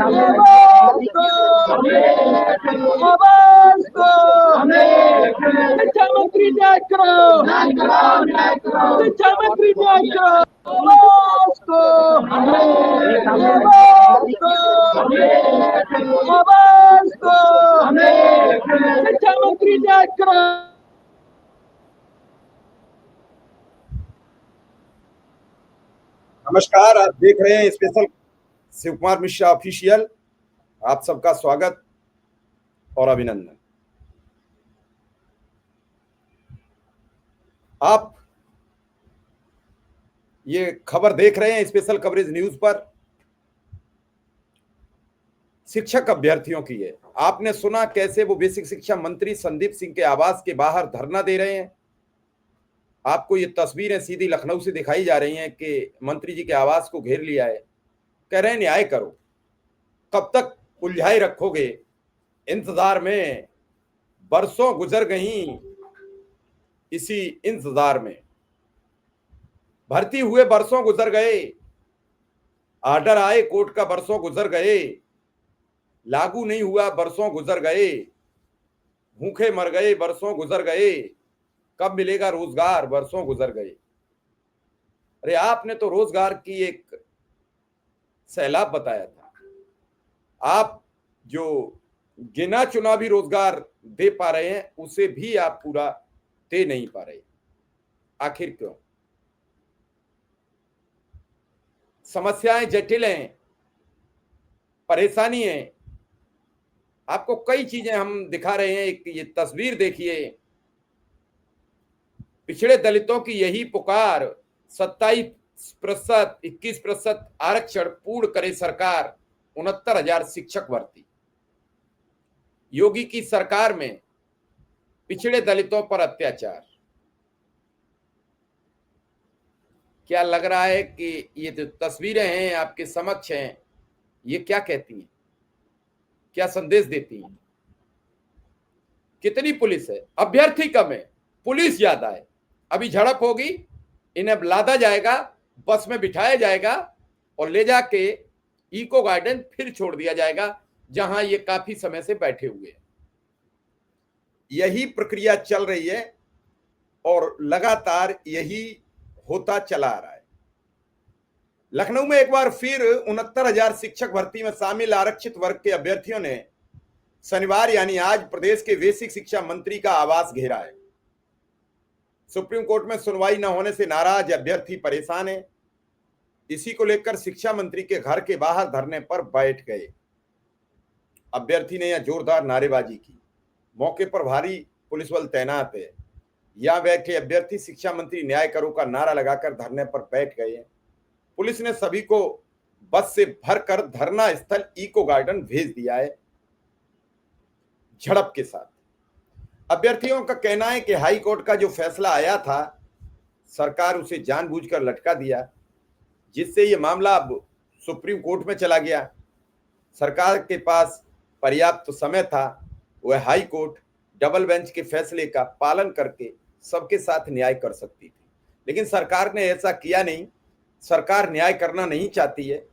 शिक्षा मंत्री न्याय करो, शिक्षा मंत्री न्याय करो, शिक्षा मंत्री न्याय करो। नमस्कार, आप देख रहे हैं स्पेशल शिव कुमार मिश्रा ऑफिशियल। आप सबका स्वागत और अभिनंदन। आप ये खबर देख रहे हैं स्पेशल कवरेज न्यूज पर। शिक्षक अभ्यर्थियों की है। आपने सुना कैसे वो बेसिक शिक्षा मंत्री संदीप सिंह के आवास के बाहर धरना दे रहे हैं। आपको ये तस्वीरें सीधी लखनऊ से दिखाई जा रही हैं कि मंत्री जी के आवास को घेर लिया है। कह रहे हैं न्याय करो, कब तक उलझाए रखोगे। इंतजार में बरसों गुजर गई, इसी इंतजार में भर्ती हुए बरसों गुजर गए, आर्डर आए कोर्ट का बरसों गुजर गए, लागू नहीं हुआ बरसों गुजर गए, भूखे मर गए बरसों गुजर गए, कब मिलेगा रोजगार बरसों गुजर गए। अरे आपने तो रोजगार की एक सैलाब बताया था। आप जो गिना चुना भी रोजगार दे पा रहे हैं उसे भी आप पूरा दे नहीं पा रहे। आखिर क्यों? समस्याएं जटिल हैं, परेशानी है। आपको कई चीजें हम दिखा रहे हैं। एक ये तस्वीर देखिए, पिछड़े दलितों की यही पुकार, 27% 21% आरक्षण पूर्ण करे सरकार, 69,000 शिक्षक भर्ती। योगी की सरकार में पिछड़े दलितों पर अत्याचार। क्या लग रहा है कि ये जो तस्वीरें हैं आपके समक्ष हैं, ये क्या कहती हैं, क्या संदेश देती हैं? कितनी पुलिस है, अभ्यर्थी कम है, पुलिस ज्यादा है। अभी झड़प होगी, इन्हें लादा जाएगा, बस में बिठाया जाएगा और ले जाके इको गार्डन फिर छोड़ दिया जाएगा जहां ये काफी समय से बैठे हुए हैं। यही प्रक्रिया चल रही है और लगातार यही होता चला आ रहा है। लखनऊ में एक बार फिर 69,000 शिक्षक भर्ती में शामिल आरक्षित वर्ग के अभ्यर्थियों ने शनिवार यानी आज प्रदेश के बेसिक शिक्षा मंत्री का आवास घेरा है। सुप्रीम कोर्ट में सुनवाई न होने से नाराज अभ्यर्थी परेशान है। इसी को लेकर शिक्षा मंत्री के घर के बाहर धरने पर बैठ गए। अभ्यर्थी ने यहां जोरदार नारेबाजी की। मौके पर भारी पुलिस बल तैनात है। यहां बैठे अभ्यर्थी शिक्षा मंत्री न्याय करो का नारा लगाकर धरने पर बैठ गए हैं। पुलिस ने सभी को बस से भरकर धरना स्थल इको गार्डन भेज दिया है झड़प के साथ। अभ्यर्थियों का कहना है कि हाई कोर्ट का जो फैसला आया था, सरकार उसे जानबूझकर लटका दिया, जिससे ये मामला अब सुप्रीम कोर्ट में चला गया। सरकार के पास पर्याप्त समय था, वह हाई कोर्ट डबल बेंच के फैसले का पालन करके सबके साथ न्याय कर सकती थी, लेकिन सरकार ने ऐसा किया नहीं। सरकार न्याय करना नहीं चाहती है,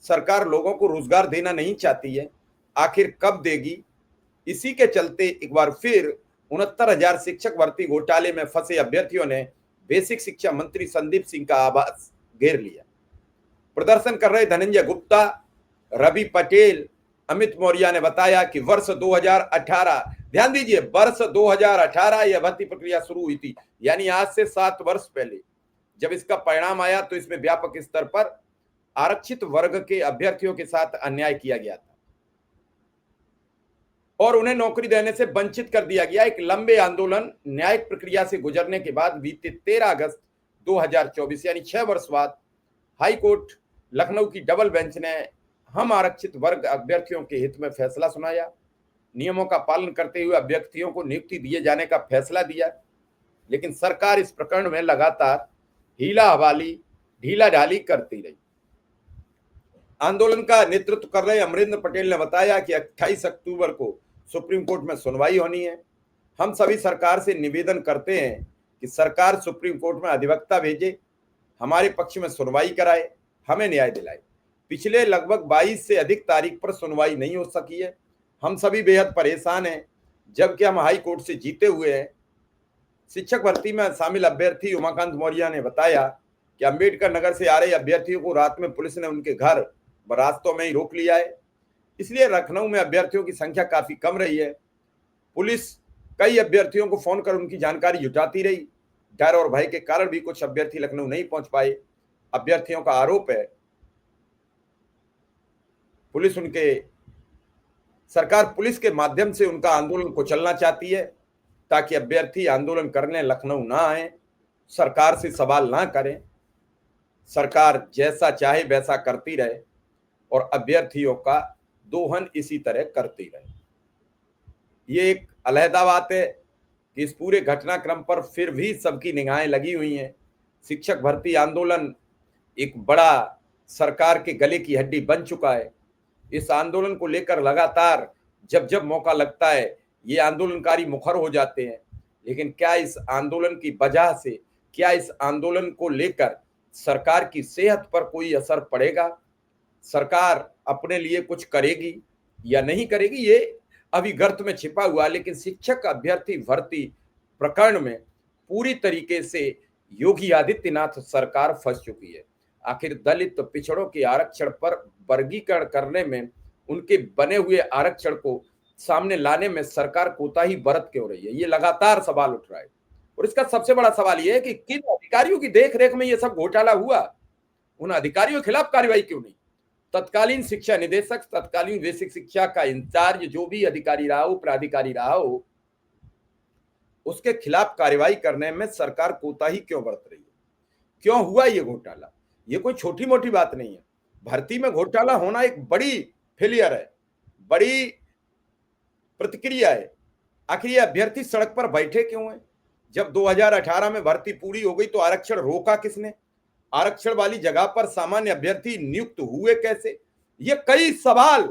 सरकार लोगों को रोजगार देना नहीं चाहती है। आखिर कब देगी? इसी के चलते एक बार फिर 69,000 शिक्षक भर्ती घोटाले में फंसे अभ्यर्थियों ने बेसिक शिक्षा मंत्री संदीप सिंह का आवास घेर लिया। प्रदर्शन कर रहे धनंजय गुप्ता, रवि पटेल, अमित मौर्य ने बताया कि वर्ष 2018, ध्यान दीजिए, वर्ष 2018 यह भर्ती प्रक्रिया शुरू हुई थी, यानी आज से 7 वर्ष पहले जब इसका परिणाम आया तो इसमें व्यापक स्तर पर आरक्षित वर्ग के अभ्यर्थियों के साथ अन्याय किया गया था और उन्हें नौकरी देने से वंचित कर दिया गया। एक लंबे आंदोलन, न्यायिक प्रक्रिया से गुजरने के बाद बीते 13 अगस्त 2024 यानी 6 वर्ष बाद हाई कोर्ट लखनऊ की डबल बेंच ने हम आरक्षित वर्ग अभ्यर्थियों के हित में फैसला सुनाया। नियमों का पालन करते हुए अभ्यर्थियों को नियुक्ति दिए जाने का फैसला दिया, लेकिन सरकार इस प्रकरण में लगातार हीला हवाली, ढीला ढाली करती रही। आंदोलन का नेतृत्व कर रहे अमरिंदर पटेल ने बताया कि 28 अक्टूबर को सुप्रीम कोर्ट में सुनवाई होनी है। हम सभी सरकार से निवेदन करते हैं कि सरकार सुप्रीम कोर्ट में अधिवक्ता भेजे, हमारे पक्ष में सुनवाई कराए, हमें न्याय दिलाए। पिछले लगभग 22 से अधिक तारीख पर सुनवाई नहीं हो सकी है। हम सभी बेहद परेशान हैं, जबकि हम हाई कोर्ट से जीते हुए हैं। शिक्षक भर्ती में शामिल अभ्यर्थी उमाकांत मौर्य ने बताया कि अंबेडकर नगर से आ रहे अभ्यर्थियों को रात में पुलिस ने उनके घर रास्तों में ही रोक लिया है। इसलिए लखनऊ में अभ्यर्थियों की संख्या काफी कम रही है। पुलिस कई अभ्यर्थियों को फोन कर उनकी जानकारी जुटाती रही। डर और भय के कारण भी कुछ अभ्यर्थी लखनऊ नहीं पहुंच पाए। अभ्यर्थियों का आरोप है सरकार पुलिस के माध्यम से उनका आंदोलन कुचलना चाहती है, ताकि अभ्यर्थी आंदोलन करने लखनऊ ना आए, सरकार से सवाल ना करें, सरकार जैसा चाहे वैसा करती रहे और अभ्यर्थियों का दोहन इसी तरह करती रहे। ये एक अलहदा बात है कि इस पूरे घटनाक्रम पर फिर भी सबकी निगाहें लगी हुई हैं। शिक्षक भर्ती आंदोलन एक बड़ा सरकार के गले की हड्डी बन चुका है। इस आंदोलन को लेकर लगातार जब जब मौका लगता है ये आंदोलनकारी मुखर हो जाते हैं, लेकिन क्या इस आंदोलन की वजह से, क्या इस आंदोलन को लेकर सरकार की सेहत पर कोई असर पड़ेगा? सरकार अपने लिए कुछ करेगी या नहीं करेगी, ये अभी गर्त में छिपा हुआ। लेकिन शिक्षक अभ्यर्थी भर्ती प्रकरण में पूरी तरीके से योगी आदित्यनाथ सरकार फंस चुकी है। आखिर दलित पिछड़ों के आरक्षण पर वर्गीकरण करने में, उनके बने हुए आरक्षण को सामने लाने में सरकार कोताही बरत क्यों रही है, ये लगातार सवाल उठ रहा है। और इसका सबसे बड़ा सवाल ये है कि किन अधिकारियों की देखरेख में ये सब घोटाला हुआ, उन अधिकारियों के खिलाफ कार्रवाई क्यों नहीं? तत्कालीन शिक्षा निदेशक, तत्कालीन बेसिक शिक्षा का इंचार्ज जो भी अधिकारी रहा हो, प्राधिकारी रहा हो, उसके खिलाफ कार्रवाई करने में सरकार कोताही क्यों बरत रही है? क्यों हुआ ये घोटाला? ये कोई छोटी मोटी बात नहीं है। भर्ती में घोटाला होना एक बड़ी फेलियर है, बड़ी प्रतिक्रिया है। आखिर ये अभ्यर्थी सड़क पर बैठे क्यों हैं? जब 2018 में भर्ती पूरी हो गई तो आरक्षण रोका किसने? आरक्षण वाली जगह पर सामान्य अभ्यर्थी नियुक्त हुए कैसे? ये कई सवाल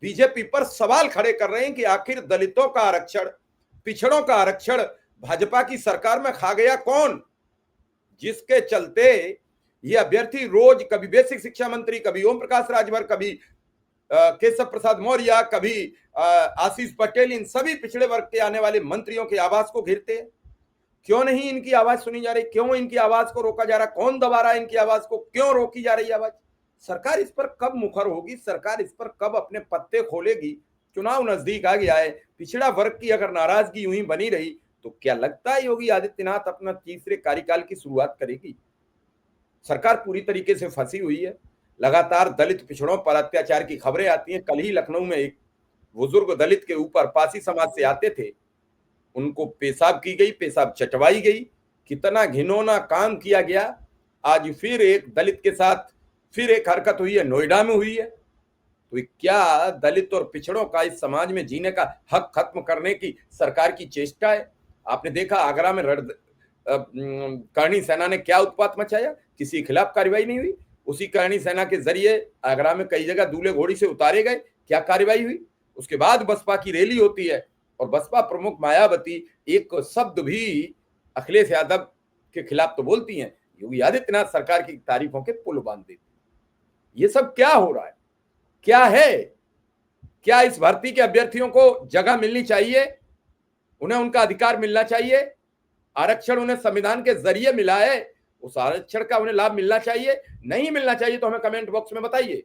बीजेपी पर सवाल खड़े कर रहे हैं कि आखिर दलितों का आरक्षण, पिछड़ों का आरक्षण भाजपा की सरकार में खा गया कौन, जिसके चलते ये अभ्यर्थी रोज कभी बेसिक शिक्षा मंत्री, कभी ओम प्रकाश राजभर, कभी केशव प्रसाद मौर्य, कभी आशीष पटेल, इन सभी पिछड़े वर्ग के आने वाले मंत्रियों के आवास को घेरते हैं। क्यों नहीं इनकी आवाज सुनी जा रही? क्यों इनकी आवाज को रोका जा रहा? कौन दबा रहा है इनकी आवाज को? क्यों रोकी जा रही आवाज? सरकार इस पर कब मुखर होगी? सरकार इस पर कब अपने पत्ते खोलेगी? चुनाव नजदीक आ गया है। पिछड़ा वर्ग की अगर नाराजगी यूं ही बनी रही तो क्या लगता है योगी आदित्यनाथ अपना तीसरे कार्यकाल की शुरुआत करेगी? सरकार पूरी तरीके से फंसी हुई है। लगातार दलित पिछड़ों पर अत्याचार की खबरें आती हैं। कल ही लखनऊ में एक बुजुर्ग दलित के ऊपर पासी समाज से आते थे, उनको पेशाब की गई, पेशाब चटवाई गई। कितना घिनौना काम किया गया। आज फिर एक दलित के साथ फिर एक हरकत हुई है, नोएडा में हुई है। तो क्या दलित और पिछड़ों का इस समाज में जीने का हक खत्म करने की सरकार की चेष्टा है? आपने देखा आगरा में करणी सेना ने क्या उत्पात मचाया, किसी के खिलाफ कार्रवाई नहीं हुई। उसी करणी सेना के जरिए आगरा में कई जगह दूल्हे घोड़ी से उतारे गए, क्या कार्रवाई हुई? उसके बाद बसपा की रैली होती है और बसपा प्रमुख मायावती एक शब्द भी अखिलेश यादव के खिलाफ तो बोलती हैं, योगी आदित्यनाथ सरकार की तारीफों के पुल बांध देती। ये सब क्या हो रहा है? क्या है? क्या इस भर्ती के अभ्यर्थियों को जगह मिलनी चाहिए? उन्हें उनका अधिकार मिलना चाहिए। आरक्षण उन्हें संविधान के जरिए मिला है, उस आरक्षण का उन्हें लाभ मिलना चाहिए। नहीं मिलना चाहिए तो हमें कमेंट बॉक्स में बताइए।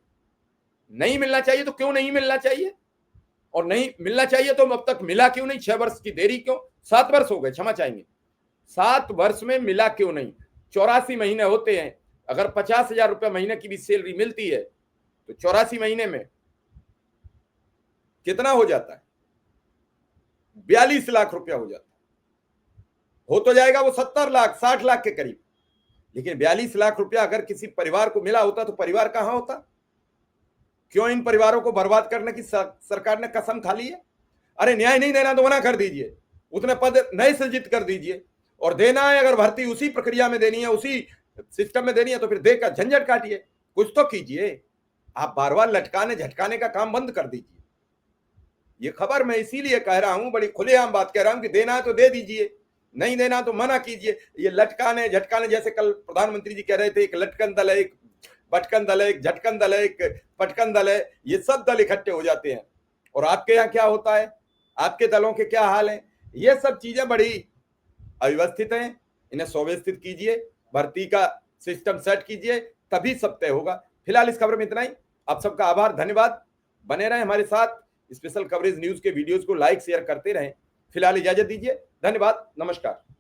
नहीं मिलना चाहिए तो क्यों नहीं मिलना चाहिए? और नहीं मिलना चाहिए तो अब तक मिला क्यों नहीं? 6 वर्ष की देरी क्यों? 7 वर्ष हो गए, क्षमा चाहेंगे, 7 वर्ष में मिला क्यों नहीं? 84 महीने होते हैं। अगर 50,000 रुपये महीने की भी सैलरी मिलती है तो 84 महीने में कितना हो जाता है? 42 लाख रुपया हो जाता है। हो तो जाएगा वो 70 लाख 60 लाख के करीब, लेकिन 42 लाख रुपया अगर किसी परिवार को मिला होता तो परिवार कहां होता? क्यों इन परिवारों को बर्बाद करने की सरकार ने कसम खा ली है? अरे न्याय नहीं देना तो मना कर दीजिए, उतने पद नए सृजित कर दीजिए। और देना है अगर भर्ती उसी प्रक्रिया में देनी है, उसी सिस्टम में देनी है, तो फिर देकर झंझट काटिए, कुछ तो कीजिए। आप बार बार लटकाने झटकाने का काम बंद कर दीजिए। ये खबर मैं इसीलिए कह रहा हूं, बड़ी खुलेआम बात कह रहा हूं कि देना है तो दे दीजिए, नहीं देना तो मना कीजिए। ये लटकाने झटकाने, जैसे कल प्रधानमंत्री जी कह रहे थे एक लटकन दल है, एक भटकन दल है, एक झटकन दल है, एक पटकन दल है, ये सब दल इकट्ठे हो जाते हैं। और आपके यहाँ क्या होता है, आपके दलों के क्या हाल है, ये सब चीजें बड़ी अव्यवस्थित हैं, इन्हें सुव्यवस्थित कीजिए, भर्ती का सिस्टम सेट कीजिए, तभी सब तय होगा। फिलहाल इस खबर में इतना ही। आप सबका आभार, धन्यवाद। बने रहें हमारे साथ, स्पेशल कवरेज न्यूज के वीडियोस को लाइक शेयर करते रहें। फिलहाल इजाजत दीजिए, धन्यवाद, नमस्कार।